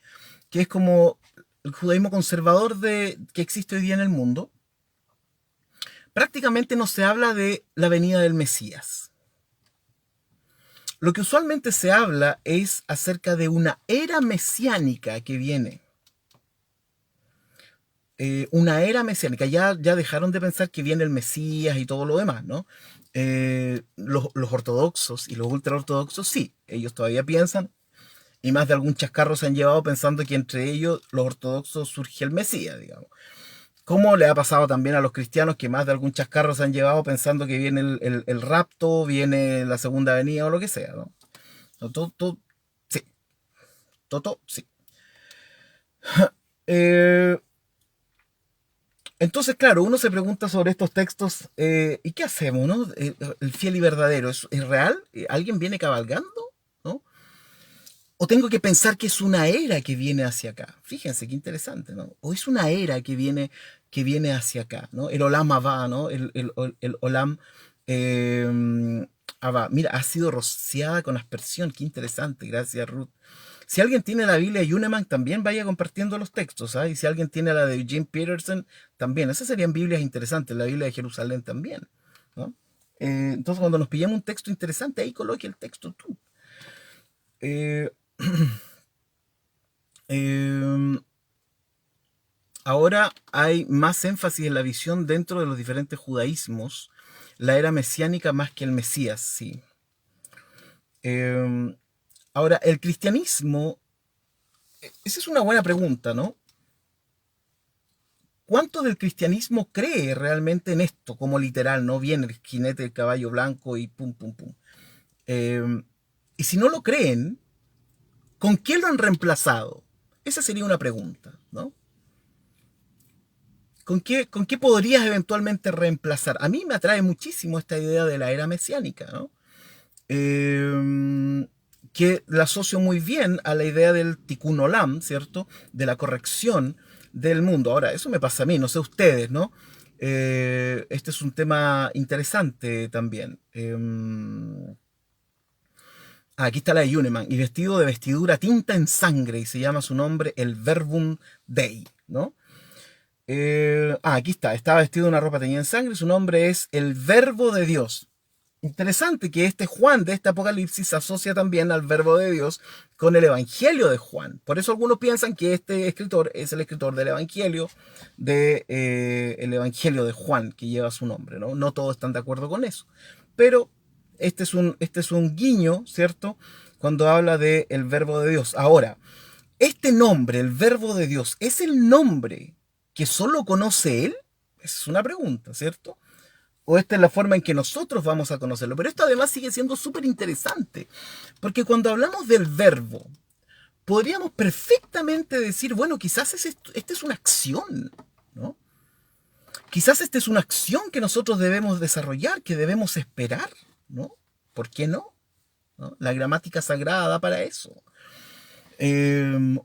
que es como el judaísmo conservador que existe hoy día en el mundo, prácticamente no se habla de la venida del Mesías. Lo que usualmente se habla es acerca de una era mesiánica que viene. Una era mesiánica. Ya dejaron de pensar que viene el Mesías y todo lo demás, ¿no? Los ortodoxos y los ultraortodoxos sí, ellos todavía piensan, y más de algún chascarro se han llevado pensando que entre ellos, los ortodoxos, surge el Mesías, digamos. Como le ha pasado también a los cristianos, que más de algún chascarro se han llevado pensando que viene el rapto, viene la segunda venida o lo que sea, ¿no? Todo, sí, todo, sí. Eh, entonces, claro, uno se pregunta sobre estos textos, ¿y qué hacemos, no? El fiel y verdadero, ¿es real? ¿Alguien viene cabalgando? ¿No? ¿O tengo que pensar que es una era que viene hacia acá? Fíjense qué interesante, ¿no? O es una era que viene hacia acá, ¿no? El Olam Abba, ¿no? El Olam Abba. Mira, ha sido rociada con aspersión, qué interesante, gracias Ruth. Si alguien tiene la Biblia de Yuneman, también vaya compartiendo los textos, ¿sabes? Y si alguien tiene la de Jim Peterson, también. Esas serían Biblias interesantes, la Biblia de Jerusalén también, ¿no? Entonces, cuando nos pillamos un texto interesante, ahí coloque el texto tú. Eh, eh, Ahora hay más énfasis en la visión dentro de los diferentes judaísmos, la era mesiánica más que el Mesías, sí. Eh, Ahora, el cristianismo, esa es una buena pregunta, ¿no? ¿Cuánto del cristianismo cree realmente en esto, como literal, no viene el jinete del caballo blanco y pum, pum, pum? Eh, y si no lo creen, ¿con qué lo han reemplazado? Esa sería una pregunta, ¿no? ¿Con qué podrías eventualmente reemplazar? A mí me atrae muchísimo esta idea de la era mesiánica, ¿no? Que la asocio muy bien a la idea del tikkun olam, ¿cierto? De la corrección del mundo. Ahora, eso me pasa a mí, no sé ustedes, ¿no? Este es un tema interesante también. Aquí está la de Yuneman, y vestido de vestidura tinta en sangre, y se llama su nombre el Verbum Dei, ¿no? Aquí está, estaba vestido de una ropa teñida en sangre, su nombre es el Verbo de Dios. Interesante que este Juan de este Apocalipsis se asocia también al Verbo de Dios con el Evangelio de Juan. Por eso algunos piensan que este escritor es el escritor del Evangelio, el Evangelio de Juan, que lleva su nombre, ¿no? No todos están de acuerdo con eso. Pero este es un guiño, ¿cierto? Cuando habla del Verbo de Dios. Ahora, este nombre, el Verbo de Dios, ¿es el nombre que solo conoce Él? Esa es una pregunta, ¿cierto? O esta es la forma en que nosotros vamos a conocerlo. Pero esto además sigue siendo súper interesante, porque cuando hablamos del verbo, podríamos perfectamente decir, bueno, quizás esta es una acción. ¿no? Quizás esta es una acción que nosotros debemos desarrollar, que debemos esperar, ¿no? ¿Por qué no? ¿No? La gramática sagrada da para eso.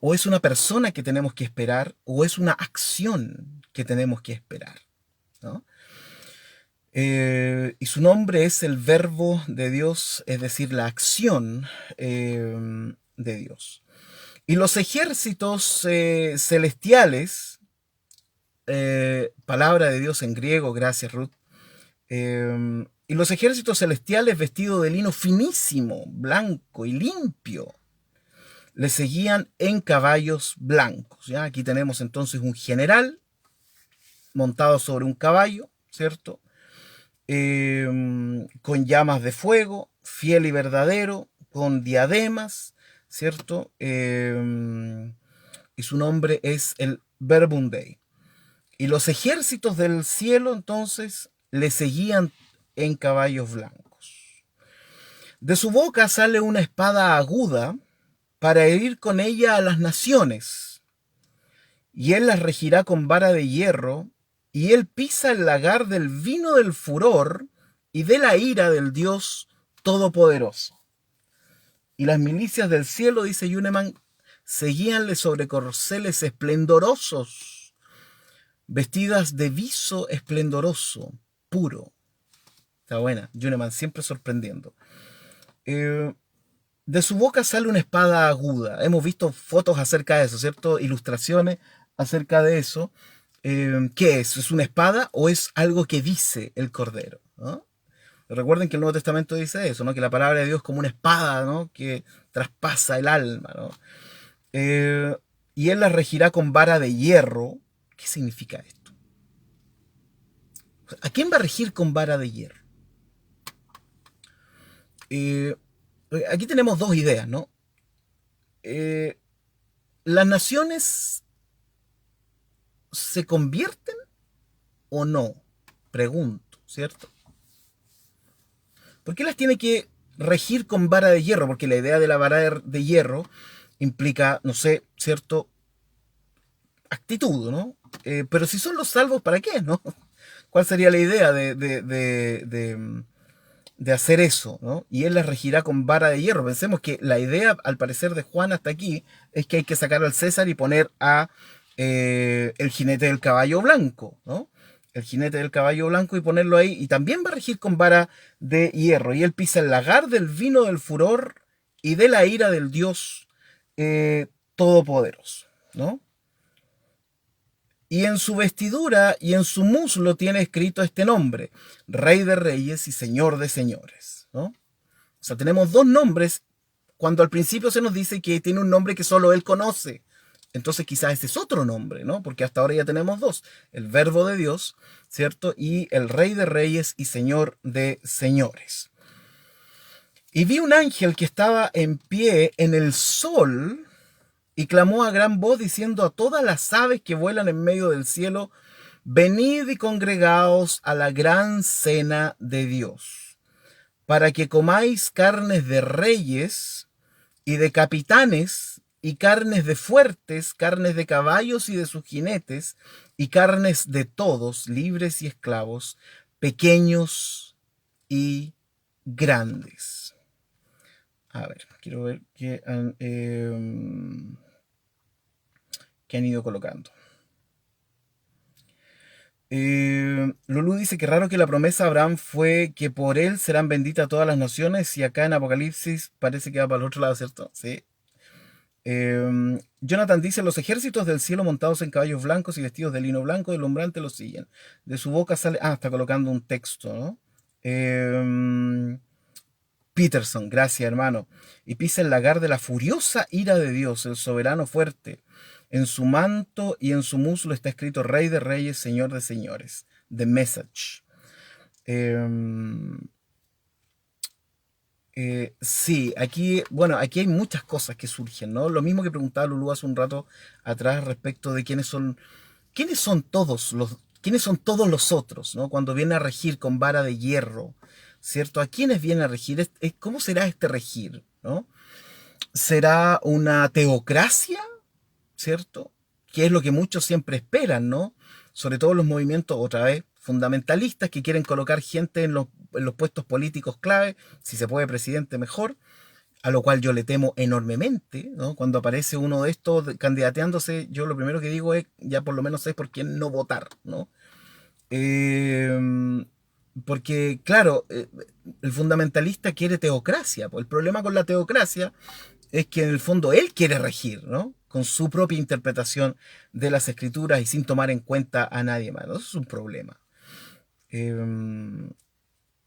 O es una persona que tenemos que esperar, o es una acción que tenemos que esperar, ¿no? Y su nombre es el verbo de Dios, es decir, la acción de Dios. Y los ejércitos celestiales, palabra de Dios en griego, gracias Ruth, y los ejércitos celestiales vestidos de lino finísimo, blanco y limpio, le seguían en caballos blancos. ¿Ya? Aquí tenemos entonces un general montado sobre un caballo, ¿cierto? Con llamas de fuego, fiel y verdadero, con diademas, ¿cierto? Y su nombre es el Verbum Dei. Y los ejércitos del cielo entonces le seguían en caballos blancos. De su boca sale una espada aguda para herir con ella a las naciones, y él las regirá con vara de hierro, y él pisa el lagar del vino del furor y de la ira del Dios Todopoderoso. Y las milicias del cielo, dice Yuneman, seguíanle sobre corceles esplendorosos, vestidas de viso esplendoroso, puro. Está buena, Yuneman, siempre sorprendiendo. De su boca sale una espada aguda. Hemos visto fotos acerca de eso, ¿cierto? Ilustraciones acerca de eso. ¿Qué es? ¿Es una espada o es algo que dice el Cordero? ¿No? Recuerden que el Nuevo Testamento dice eso, ¿no? Que la palabra de Dios es como una espada, ¿no? Que traspasa el alma, ¿no? Y él la regirá con vara de hierro. ¿Qué significa esto? ¿A quién va a regir con vara de hierro? Aquí tenemos dos ideas, ¿no? ¿Las naciones se convierten o no? Pregunto, ¿cierto? ¿Por qué las tiene que regir con vara de hierro? Porque la idea de la vara de hierro implica, no sé, cierto, actitud, ¿no? Pero si son los salvos, ¿para qué, no? ¿Cuál sería la idea de hacer eso, ¿no? Y él las regirá con vara de hierro. Pensemos que la idea, al parecer, de Juan hasta aquí, es que hay que sacar al César y poner a el jinete del caballo blanco, ¿no? El jinete del caballo blanco y ponerlo ahí, y también va a regir con vara de hierro. Y él pisa el lagar del vino del furor y de la ira del Dios Todopoderoso, ¿no? Y en su vestidura y en su muslo tiene escrito este nombre: Rey de Reyes y Señor de Señores, ¿no? O sea, tenemos dos nombres, cuando al principio se nos dice que tiene un nombre que solo él conoce. Entonces quizás ese es otro nombre, ¿no? Porque hasta ahora ya tenemos dos: el Verbo de Dios, ¿cierto? Y el Rey de Reyes y Señor de Señores. Y vi un ángel que estaba en pie en el sol, y clamó a gran voz diciendo a todas las aves que vuelan en medio del cielo: venid y congregaos a la gran cena de Dios, para que comáis carnes de reyes y de capitanes, y carnes de fuertes, carnes de caballos y de sus jinetes, y carnes de todos, libres y esclavos, pequeños y grandes. A ver, quiero ver qué han ido colocando. Lulú dice que raro que la promesa a Abraham fue que por él serán benditas todas las naciones, y acá en Apocalipsis parece que va para el otro lado, ¿cierto? Sí. Jonathan dice: los ejércitos del cielo montados en caballos blancos y vestidos de lino blanco deslumbrante los siguen. De su boca sale... Ah, está colocando un texto, ¿no? Peterson, gracias hermano. Y pisa el lagar de la furiosa ira de Dios, el soberano fuerte. En su manto y en su muslo está escrito: Rey de Reyes, Señor de Señores. The Message. Sí, aquí, bueno, aquí hay muchas cosas que surgen, ¿no? Lo mismo que preguntaba Lulú hace un rato atrás respecto de quiénes son todos los otros, ¿no? Cuando viene a regir con vara de hierro, ¿cierto? ¿A quiénes viene a regir? ¿Cómo será este regir, ¿no? ¿Será una teocracia, ¿cierto? Que es lo que muchos siempre esperan, ¿no? sobre todo los movimientos, otra vez, fundamentalistas que quieren colocar gente en los puestos políticos clave, si se puede presidente mejor, a lo cual yo le temo enormemente, ¿no? Cuando aparece uno de estos candidateándose, yo lo primero que digo es, ya por lo menos sé por quién no votar, ¿no? Eh, Porque, claro, el fundamentalista quiere teocracia. Pues el problema con la teocracia es que en el fondo él quiere regir, ¿no? Con su propia interpretación de las escrituras y sin tomar en cuenta a nadie más, ¿no? Eso es un problema. Eh,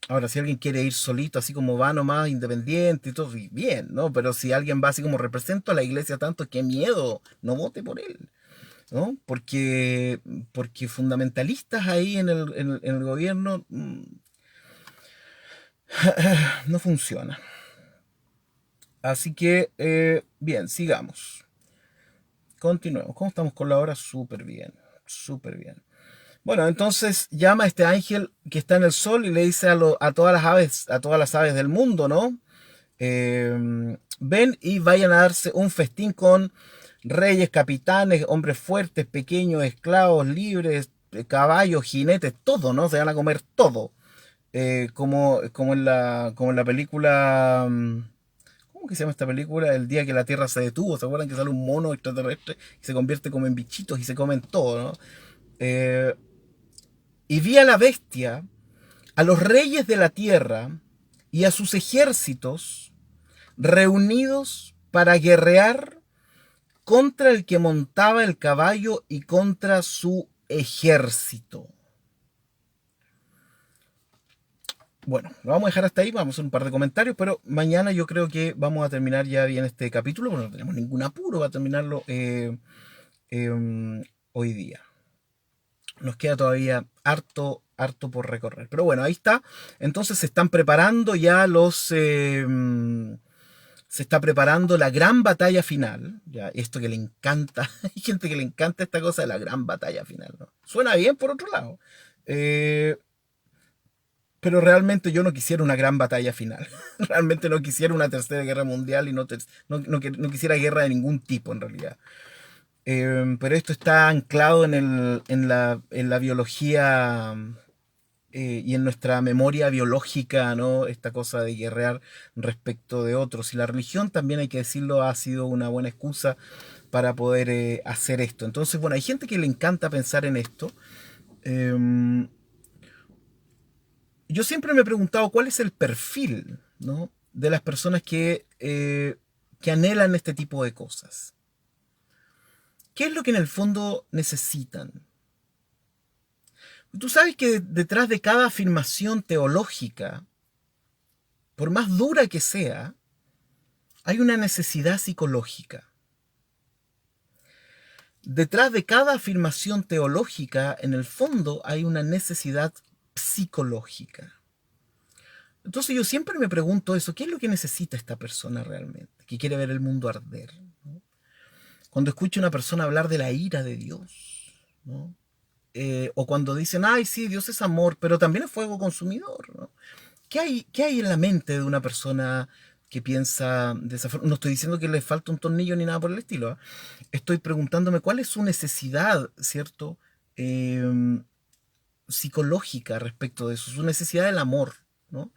Ahora, si alguien quiere ir solito, así como va nomás, independiente y todo, bien, ¿no? Pero si alguien va así como represento a la iglesia tanto, qué miedo, no vote por él, ¿no? Porque fundamentalistas ahí en el gobierno no funciona. Así que, bien, sigamos. Continuemos. ¿Cómo estamos con la hora? Súper bien, súper bien. Bueno, entonces llama a este ángel que está en el sol y le dice a todas las aves del mundo, ¿no? Ven y vayan a darse un festín con reyes, capitanes, hombres fuertes, pequeños, esclavos, libres, caballos, jinetes, todo, ¿no? Se van a comer todo. Como en la película. ¿Cómo que se llama esta película? El día que la Tierra se detuvo. ¿Se acuerdan que sale un mono extraterrestre y se convierte como en bichitos y se comen todo, ¿no? Eh, y vi a la bestia, a los reyes de la tierra y a sus ejércitos reunidos para guerrear contra el que montaba el caballo y contra su ejército. Bueno, lo vamos a dejar hasta ahí, vamos a hacer un par de comentarios, pero mañana yo creo que vamos a terminar ya bien este capítulo, porque no tenemos ningún apuro para terminarlo hoy día. Nos queda todavía harto por recorrer. Pero bueno, ahí está. Entonces se están preparando ya se está preparando la gran batalla final. Ya, esto que le encanta. Hay gente que le encanta esta cosa de la gran batalla final, ¿no? Suena bien por otro lado. Eh, pero realmente yo no quisiera una gran batalla final. Realmente no quisiera una tercera guerra mundial y no quisiera guerra de ningún tipo en realidad. Pero esto está anclado en la biología y en nuestra memoria biológica, ¿no? Esta cosa de guerrear respecto de otros. Y la religión también, hay que decirlo, ha sido una buena excusa para poder hacer esto. Entonces, bueno, hay gente que le encanta pensar en esto. Em, yo siempre me he preguntado cuál es el perfil, ¿no? De las personas que anhelan este tipo de cosas. ¿Qué es lo que en el fondo necesitan? Tú sabes que detrás de cada afirmación teológica, por más dura que sea, hay una necesidad psicológica. Detrás de cada afirmación teológica, en el fondo, hay una necesidad psicológica. Entonces yo siempre me pregunto eso, ¿qué es lo que necesita esta persona realmente? Que quiere ver el mundo arder, ¿no? Cuando escucho a una persona hablar de la ira de Dios, ¿no? O cuando dicen, ay, sí, Dios es amor, pero también es fuego consumidor, ¿no? ¿Qué hay en la mente de una persona que piensa de esa forma? No estoy diciendo que le falta un tornillo ni nada por el estilo, ¿eh? Estoy preguntándome cuál es su necesidad, ¿cierto? Eh, Psicológica respecto de eso, su necesidad del amor, ¿no?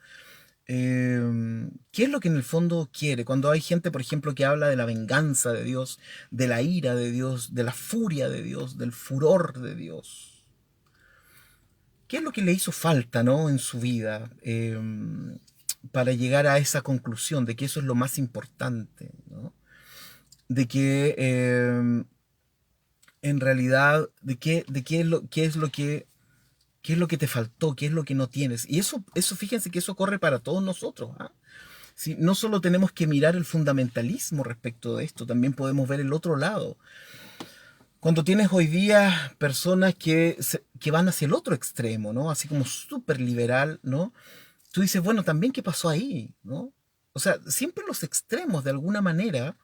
¿Qué es lo que en el fondo quiere? Cuando hay gente, por ejemplo, que habla de la venganza de Dios, de la ira de Dios, de la furia de Dios, del furor de Dios. ¿Qué es lo que le hizo falta, ¿no? En su vida para llegar a esa conclusión de que eso es lo más importante, ¿no? De que en realidad, de qué es lo que te faltó, qué es lo que no tienes. Y eso fíjense que eso corre para todos nosotros, ¿ah? Sí, no solo tenemos que mirar el fundamentalismo respecto de esto, también podemos ver el otro lado. Cuando tienes hoy día personas que van hacia el otro extremo, ¿no? Así como súper liberal, ¿no? Tú dices, bueno, también qué pasó ahí, ¿no? O sea, siempre los extremos, de alguna manera,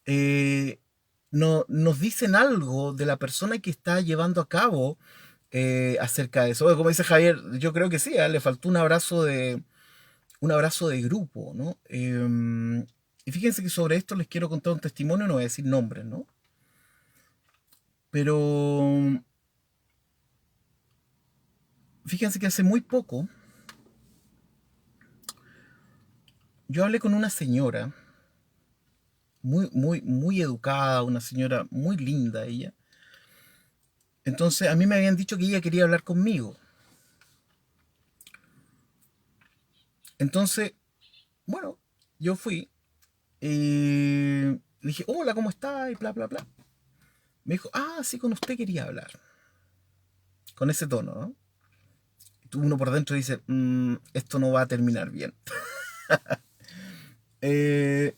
eh, no, nos dicen algo de la persona que está llevando a cabo acerca de eso. Oye, como dice Javier, yo creo que sí, le faltó un abrazo de grupo, ¿no? Y fíjense que sobre esto les quiero contar un testimonio, no voy a decir nombres, ¿no? Pero fíjense que hace muy poco yo hablé con una señora muy educada, una señora muy linda ella. Entonces a mí me habían dicho que ella quería hablar conmigo. Entonces, bueno, yo fui y le dije, hola, ¿cómo está? Y bla, bla, bla. Me dijo, ah, sí, con usted quería hablar. Con ese tono, ¿no? Uno por dentro dice, esto no va a terminar bien. Eh,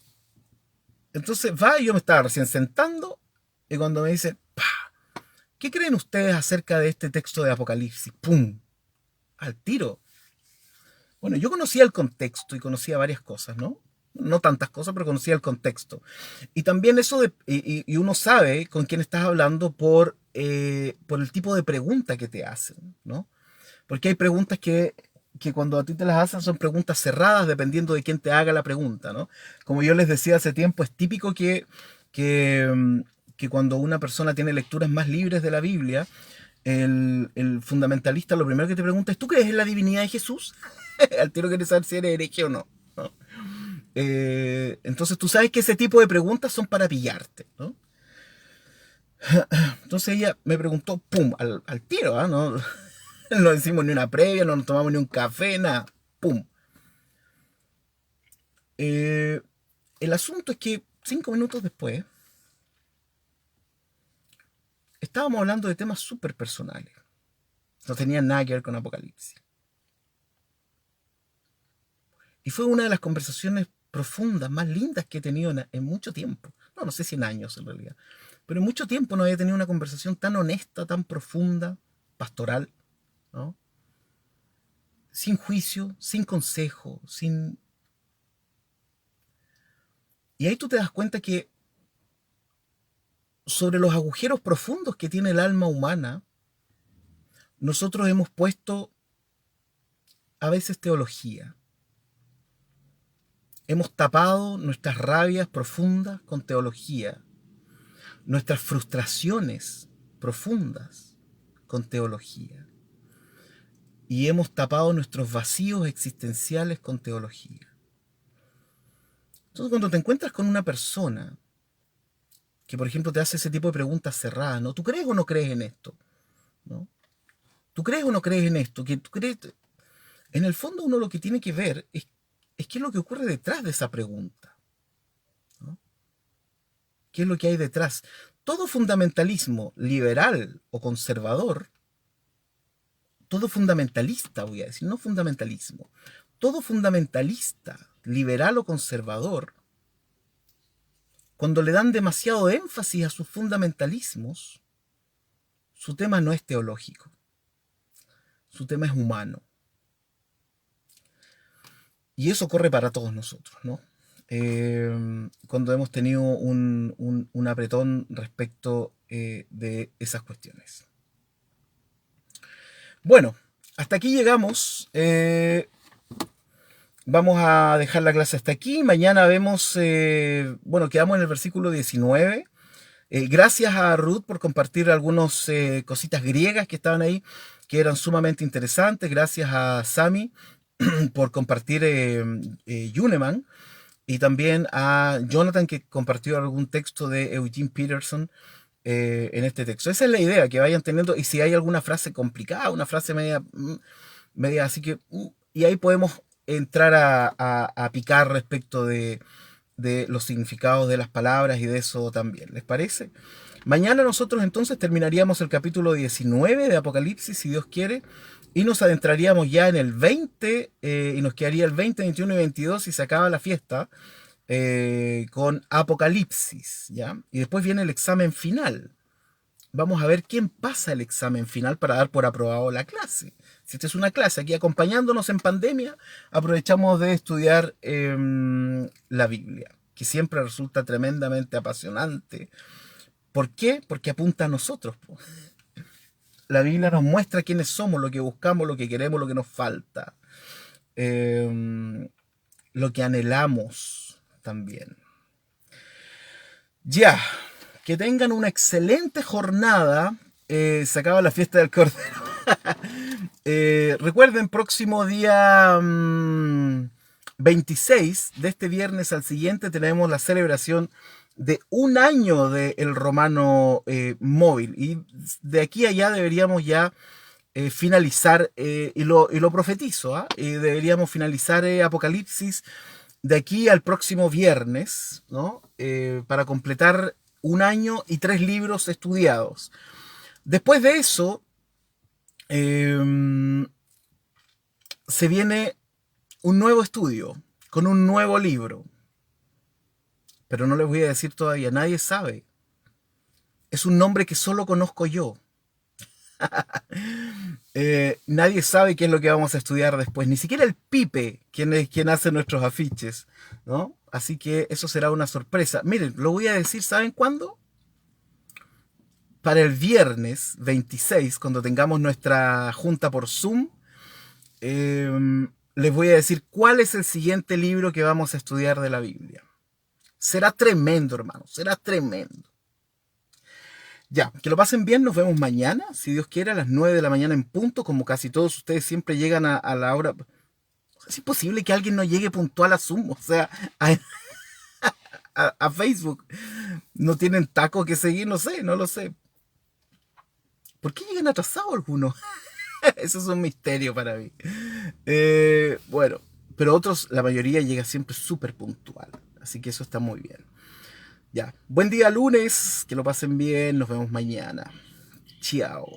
entonces va y yo me estaba recién sentando y cuando me dice, pa, ¿qué creen ustedes acerca de este texto de Apocalipsis? ¡Pum! Al tiro. Bueno, yo conocía el contexto y conocía varias cosas, ¿no? No tantas cosas, pero conocía el contexto. Y también eso de, y uno sabe con quién estás hablando por el tipo de pregunta que te hacen, ¿no? Porque hay preguntas que cuando a ti te las hacen son preguntas cerradas dependiendo de quién te haga la pregunta, ¿no? Como yo les decía hace tiempo, es típico que, mm, que cuando una persona tiene lecturas más libres de la Biblia, el fundamentalista lo primero que te pregunta es, ¿tú crees en la divinidad de Jesús? Al tiro quieres saber si eres hereje o no, ¿no? Entonces tú sabes que ese tipo de preguntas son para pillarte, ¿no? Entonces ella me preguntó, pum, al tiro, ¿ah? ¿no? No hicimos ni una previa, no nos tomamos ni un café, nada, pum. Eh, el asunto es que 5 minutos después estábamos hablando de temas súper personales. No tenían nada que ver con Apocalipsis. Y fue una de las conversaciones profundas, más lindas que he tenido en mucho tiempo. No, no sé si en años en realidad. Pero en mucho tiempo no había tenido una conversación tan honesta, tan profunda, pastoral, ¿no? Sin juicio, sin consejo, sin... Y ahí tú te das cuenta que sobre los agujeros profundos que tiene el alma humana, nosotros hemos puesto a veces teología. Hemos tapado nuestras rabias profundas con teología, nuestras frustraciones profundas con teología. Y hemos tapado nuestros vacíos existenciales con teología. Entonces, cuando te encuentras con una persona que, por ejemplo, te hace ese tipo de preguntas cerradas, ¿no? ¿Tú crees o no crees en esto? ¿No? ¿Tú crees o no crees en esto? ¿Que tú crees? En el fondo uno lo que tiene que ver es qué es lo que ocurre detrás de esa pregunta, ¿no? ¿Qué es lo que hay detrás? Todo fundamentalismo liberal o conservador, todo fundamentalista, voy a decir, no fundamentalismo, todo fundamentalista, liberal o conservador, cuando le dan demasiado énfasis a sus fundamentalismos, su tema no es teológico, su tema es humano. Y eso corre para todos nosotros, ¿no? Cuando hemos tenido un apretón respecto de esas cuestiones. Bueno, hasta aquí llegamos. Vamos a dejar la clase hasta aquí. Mañana vemos, bueno, quedamos en el versículo 19. Gracias a Ruth por compartir algunas cositas griegas que estaban ahí, que eran sumamente interesantes. Gracias a Sami por compartir Yuneman. Y también a Jonathan, que compartió algún texto de Eugene Peterson en este texto. Esa es la idea, que vayan teniendo, y si hay alguna frase complicada, una frase media así que, y ahí podemos entrar a picar respecto de los significados de las palabras y de eso también. ¿Les parece? Mañana nosotros entonces terminaríamos el capítulo 19 de Apocalipsis, si Dios quiere, y nos adentraríamos ya en el 20, y nos quedaría el 20, 21 y 22 y se acaba la fiesta con Apocalipsis, ¿ya? Y después viene el examen final. Vamos a ver quién pasa el examen final para dar por aprobado la clase. Si esta es una clase aquí acompañándonos en pandemia, aprovechamos de estudiar la Biblia, que siempre resulta tremendamente apasionante. ¿Por qué? Porque apunta a nosotros. La Biblia nos muestra quiénes somos, lo que buscamos, lo que queremos, lo que nos falta, lo que anhelamos también. Ya, que tengan una excelente jornada. Se acaba la fiesta del Cordero. Recuerden, próximo día 26, de este viernes al siguiente, tenemos la celebración de un año del Romano Móvil. Y de aquí a allá deberíamos ya finalizar, y lo profetizo, deberíamos finalizar Apocalipsis de aquí al próximo viernes, ¿no? Para completar un año y 3 libros estudiados. Después de eso, se viene un nuevo estudio con un nuevo libro. Pero no les voy a decir todavía, nadie sabe. Es un nombre que solo conozco yo. Nadie sabe qué es lo que vamos a estudiar después, ni siquiera el Pipe, quien hace nuestros afiches, ¿no? Así que eso será una sorpresa. Miren, lo voy a decir, ¿saben cuándo? Para el viernes 26, cuando tengamos nuestra junta por Zoom, les voy a decir cuál es el siguiente libro que vamos a estudiar de la Biblia. Será tremendo, hermano, será tremendo. Ya, que lo pasen bien, nos vemos mañana, si Dios quiere, a las 9 de la mañana en punto, como casi todos ustedes siempre llegan a la hora. Es imposible que alguien no llegue puntual a Zoom, o sea, a Facebook. No tienen taco que seguir, no sé, no lo sé. ¿Por qué llegan atrasados algunos? Eso es un misterio para mí. Bueno, pero otros, la mayoría llega siempre súper puntual, así que eso está muy bien. Ya, buen día lunes, que lo pasen bien, nos vemos mañana. Chao.